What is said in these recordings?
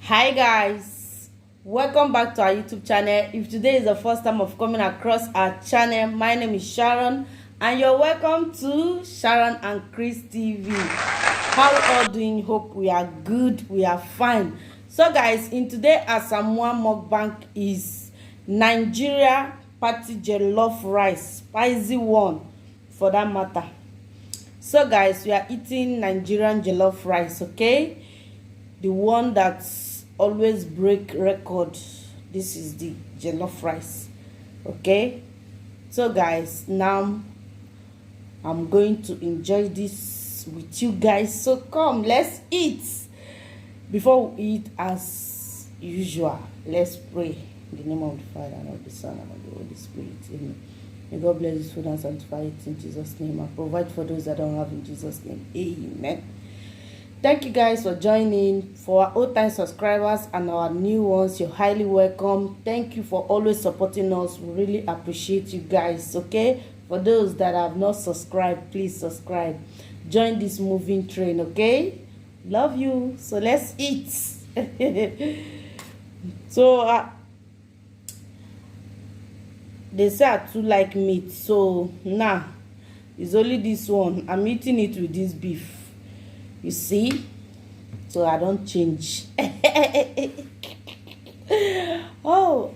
Hi guys, welcome back to our YouTube channel. If today is the first time of coming across our channel, my name is Sharon and you're welcome to Sharon and Chris TV. How we all doing? Hope we are good, we are fine. So guys, in today Asamoah mukbang is Nigeria party jollof rice, spicy one for that matter. So guys, we are eating Nigerian jollof rice, okay? The one that's always break record. This is the jollof rice, okay? So guys, now I'm going to enjoy this with you guys. So come, let's eat. Before we eat, as usual, let's pray. In the name of the Father, and of the Son, and of the Holy Spirit. Amen. May God bless this food and sanctify it in Jesus' name, and provide for those that don't have in Jesus' name. Amen. Thank you guys for joining. For our old-time subscribers and our new ones, you're highly welcome. Thank you for always supporting us. We really appreciate you guys, okay? For those that have not subscribed, please subscribe. Join this moving train, okay? Love you. So let's eat. So they say I too like meat, so nah, it's only this one. I'm eating it with this beef, you see, so I don't change. Oh,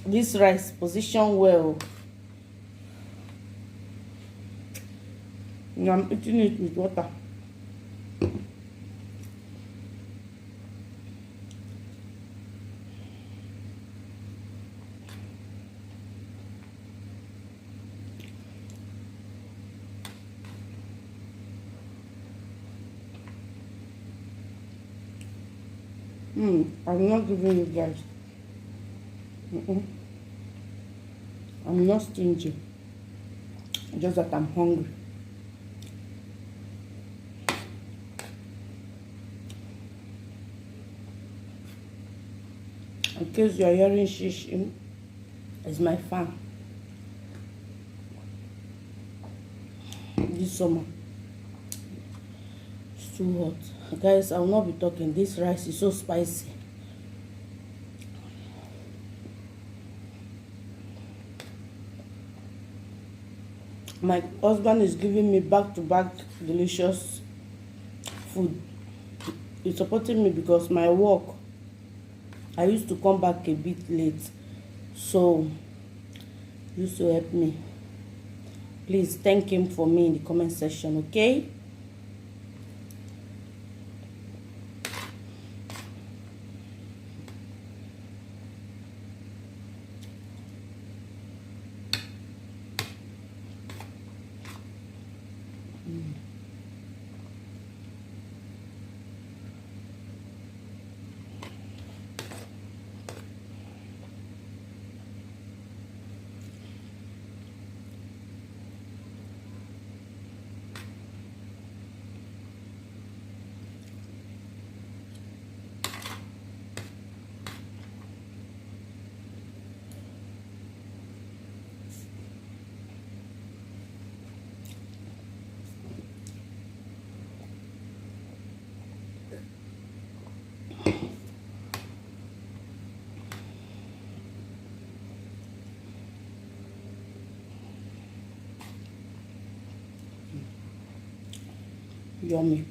this rice position well. Now I'm eating it with water. I'm not giving you guys. I'm not stingy. Just that I'm hungry. In case you are hearing shish, it's my fan. This summer, it's too hot. Guys, I will not be talking. This rice is so spicy. My husband is giving me back-to-back delicious food. He's supporting me because my work, I used to come back a bit late, so he used to help me. Please thank him for me in the comment section, okay? Yummy.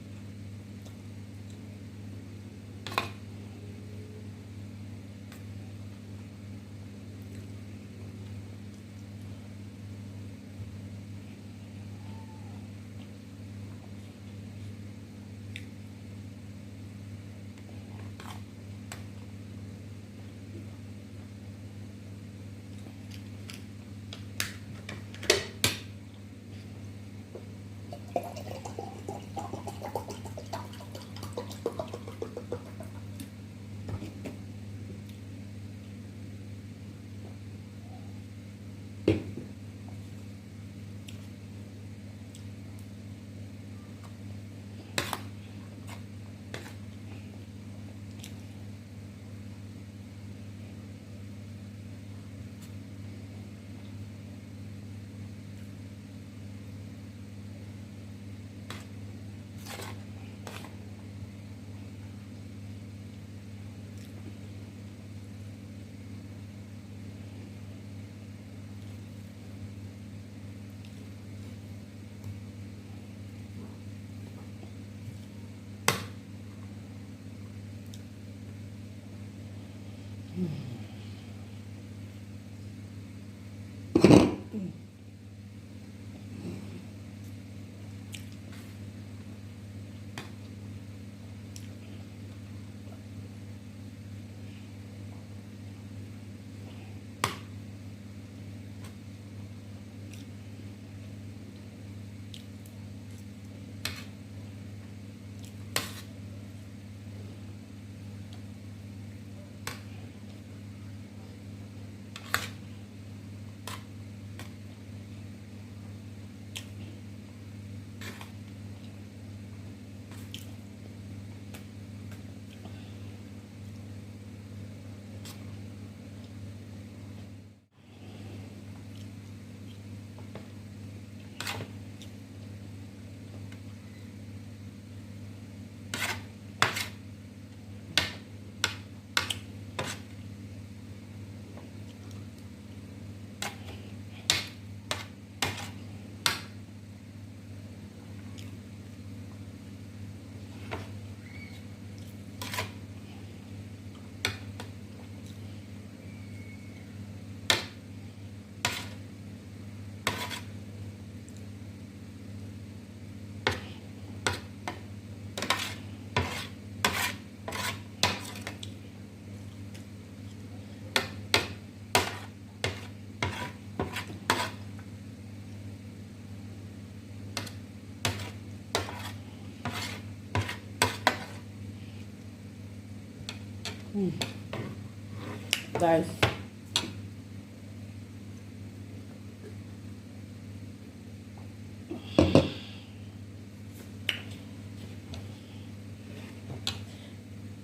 Guys,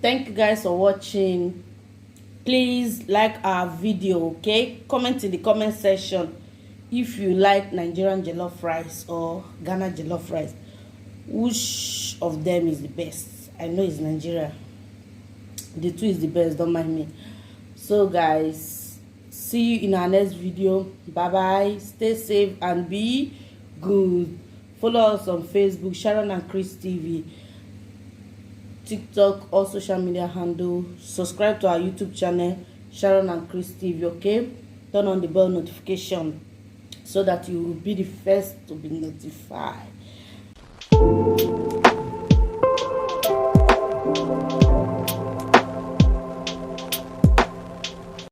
thank you guys for watching. Please like our video, okay? Comment in the comment section if you like Nigerian jollof rice or Ghana jollof rice. Which of them is the best? I know it's Nigeria. The two is the best, don't mind me. So guys, see you in our next video. Bye bye. Stay safe and be good. Follow us on Facebook, Sharon and Chris TV, TikTok, all social media handle. Subscribe to our YouTube channel, Sharon and Chris TV, okay? Turn on the bell notification so that you will be the first to be notified.